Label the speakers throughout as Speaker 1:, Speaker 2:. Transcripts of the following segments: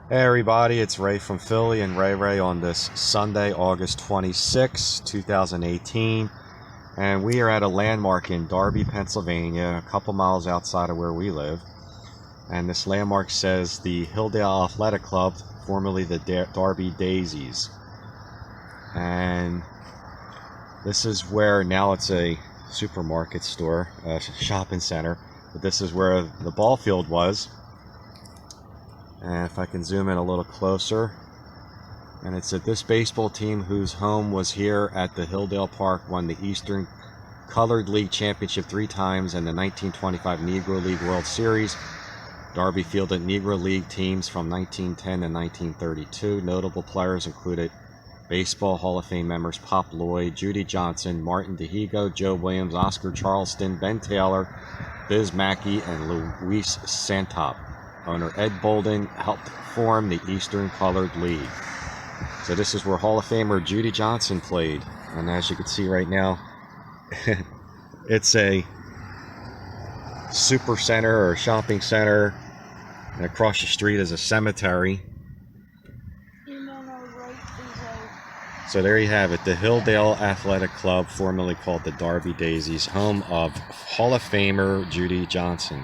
Speaker 1: Hey everybody, it's Ray from Philly and RayRay on this Sunday, August 26, 2018. And we are at a landmark in Darby, Pennsylvania, a couple miles outside of where we live. And this landmark says the Hilldale Athletic Club, formerly the Darby Daisies. And this is where, now it's a supermarket store, a shopping center, but this is where the ball field was. And if I can zoom in a little closer, and it's that this baseball team whose home was here at the Hilldale Park won the Eastern Colored League Championship 3 times and the 1925 Negro League World Series. Darby fielded Negro League teams from 1910 to 1932. Notable players included Baseball Hall of Fame members Pop Lloyd, Judy Johnson, Martin DeHigo, Joe Williams, Oscar Charleston, Ben Taylor, Biz Mackey, and Luis Santop. Owner Ed Bolden helped form the Eastern Colored League. So this is where Hall of Famer Judy Johnson played. And as you can see right now, it's a super center or shopping center. And across the street is a cemetery. So there you have it, the Hilldale Athletic Club, formerly called the Darby Daisies, home of Hall of Famer Judy Johnson.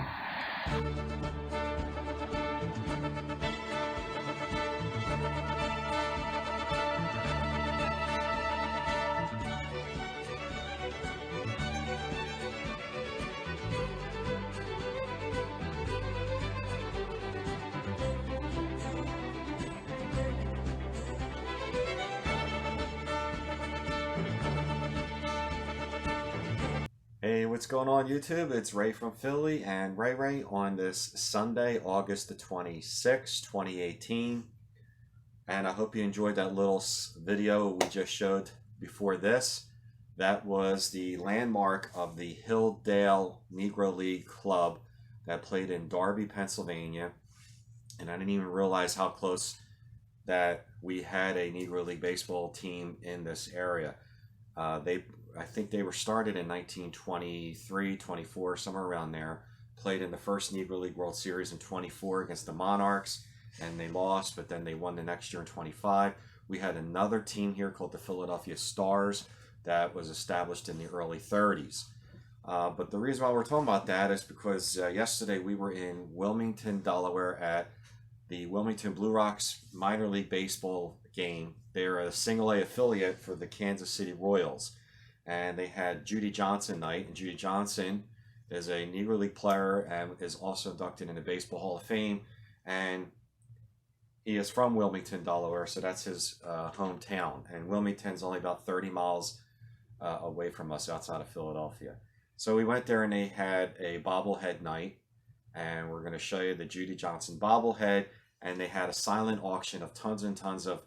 Speaker 1: Hey, what's going on YouTube? It's Ray from Philly and RayRay on this Sunday, August the 26th, 2018. And I hope you enjoyed that little video we just showed before this. That was the landmark of the Hilldale Negro League Club that played in Darby, Pennsylvania. And I didn't even realize how close that we had a Negro League baseball team in this area. I think they were started in 1923, 24, somewhere around there. Played in the first Negro League World Series in 24 against the Monarchs, and they lost, but then they won the next year in 25. We had another team here called the Philadelphia Stars that was established in the early 30s. But the reason why we're talking about that is because yesterday we were in Wilmington, Delaware at the Wilmington Blue Rocks minor league baseball game. They're a single-A affiliate for the Kansas City Royals. And they had Judy Johnson night, and Judy Johnson is a Negro League player and is also inducted in the Baseball Hall of Fame. And he is from Wilmington, Delaware, so that's his hometown. And Wilmington's only about 30 miles away from us outside of Philadelphia. So we went there and they had a bobblehead night, and we're going to show you the Judy Johnson bobblehead. And they had a silent auction of tons and tons of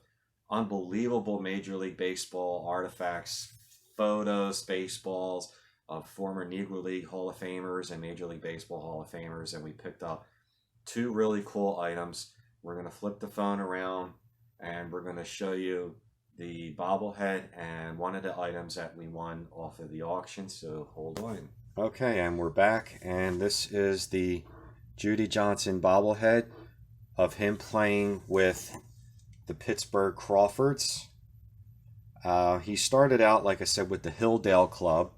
Speaker 1: unbelievable Major League Baseball artifacts, photos, baseballs of former Negro League Hall of Famers and Major League Baseball Hall of Famers, and we picked up 2 really cool items. We're going to flip the phone around and we're going to show you the bobblehead and one of the items that we won off of the auction, so hold on. Okay, and we're back, and this is the Judy Johnson bobblehead of him playing with the Pittsburgh Crawfords. He started out, like I said, with the Hilldale Club.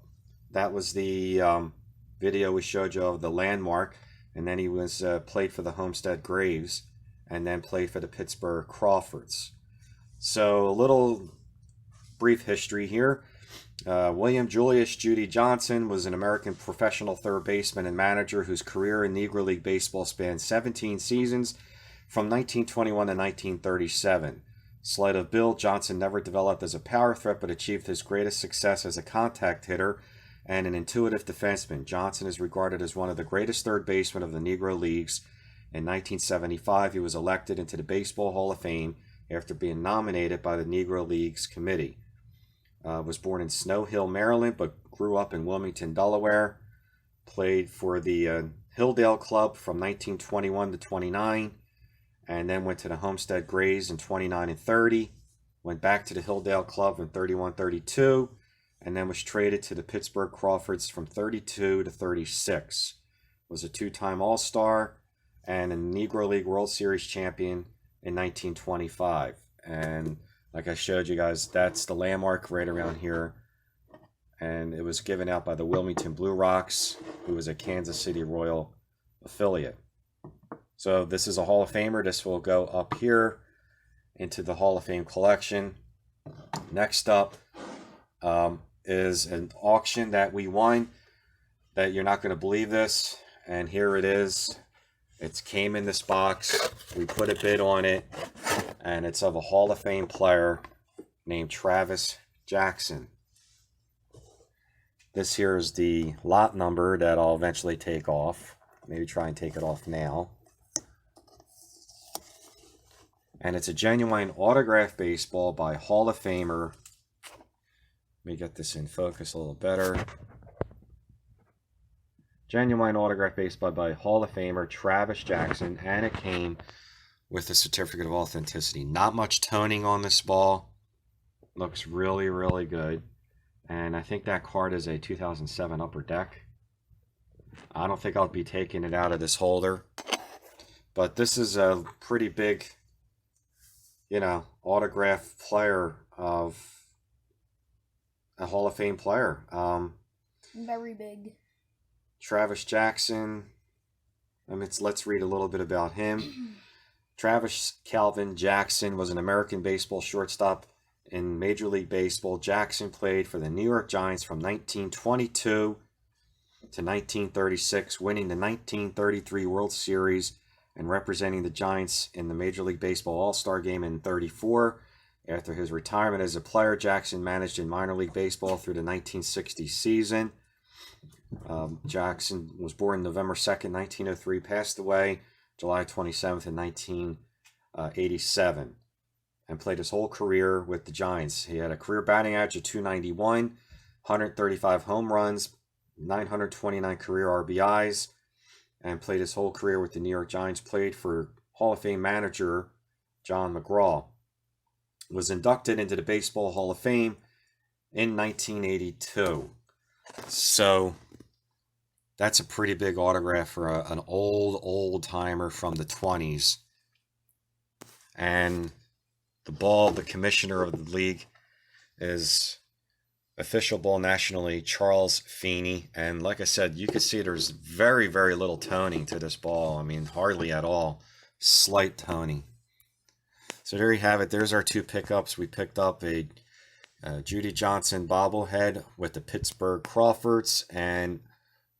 Speaker 1: That was the video we showed you of the landmark. And then he was played for the Homestead Braves and then played for the Pittsburgh Crawfords. So a little brief history here. William Julius Judy Johnson was an American professional third baseman and manager whose career in Negro League Baseball spanned 17 seasons from 1921 to 1937. Slight of build, Johnson never developed as a power threat but achieved his greatest success as a contact hitter and an intuitive defenseman. Johnson is regarded as one of the greatest third basemen of the Negro Leagues. In 1975, he was elected into the Baseball Hall of Fame after being nominated by the Negro Leagues Committee. Was born in Snow Hill, Maryland, but grew up in Wilmington, Delaware. Played for the Hilldale Club from 1921 to 29. And then went to the Homestead Braves in 29 and 30. Went back to the Hilldale Club in 31-32. And then was traded to the Pittsburgh Crawfords from 32 to 36. Was a 2-time All-Star and a Negro League World Series champion in 1925. And like I showed you guys, that's the landmark right around here. And it was given out by the Wilmington Blue Rocks, who was a Kansas City Royal affiliate. So this is a Hall of Famer. This will go up here into the Hall of Fame collection. Next up is an auction that we won that you're not going to believe this. And here it is. It came in this box. We put a bid on it. And it's of a Hall of Fame player named Travis Jackson. This here is the lot number that I'll eventually take off. Maybe try and take it off now. And it's a genuine autograph baseball by Hall of Famer. Let me get this in focus a little better. Genuine autograph baseball by Hall of Famer Travis Jackson. And it came with a certificate of authenticity. Not much toning on this ball. Looks really, really good. And I think that card is a 2007 Upper Deck. I don't think I'll be taking it out of this holder. But this is a pretty big, you know, autograph player of a Hall of Fame player.
Speaker 2: Very big.
Speaker 1: Travis Jackson. Let's read a little bit about him. Travis Calvin Jackson was an American baseball shortstop in Major League Baseball. Jackson played for the New York Giants from 1922 to 1936, winning the 1933 World Series and representing the Giants in the Major League Baseball All-Star Game in 1934. After his retirement as a player, Jackson managed in minor league baseball through the 1960 season. Jackson was born November 2nd, 1903, passed away July 27th in 1987. And played his whole career with the Giants. He had a career batting average of .291, 135 home runs, 929 career RBIs, and played his whole career with the New York Giants. Played for Hall of Fame manager John McGraw. Was inducted into the Baseball Hall of Fame in 1982. So that's a pretty big autograph for an old timer from the 20s. And the commissioner of the league, is official ball nationally Charles Feeney. And like I said, you can see there's very, very little toning to this ball. I mean, hardly at all. Slight toning. So there you have it. There's our two pickups. We picked up a Judy Johnson bobblehead with the Pittsburgh Crawfords and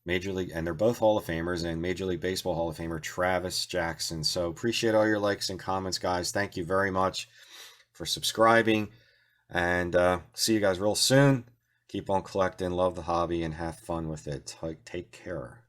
Speaker 1: Major League, and they're both Hall of Famers, and Major League Baseball Hall of Famer Travis Jackson. So appreciate all your likes and comments, guys. Thank you very much for subscribing, and see you guys real soon. Keep on collecting, love the hobby, and have fun with it. Take care.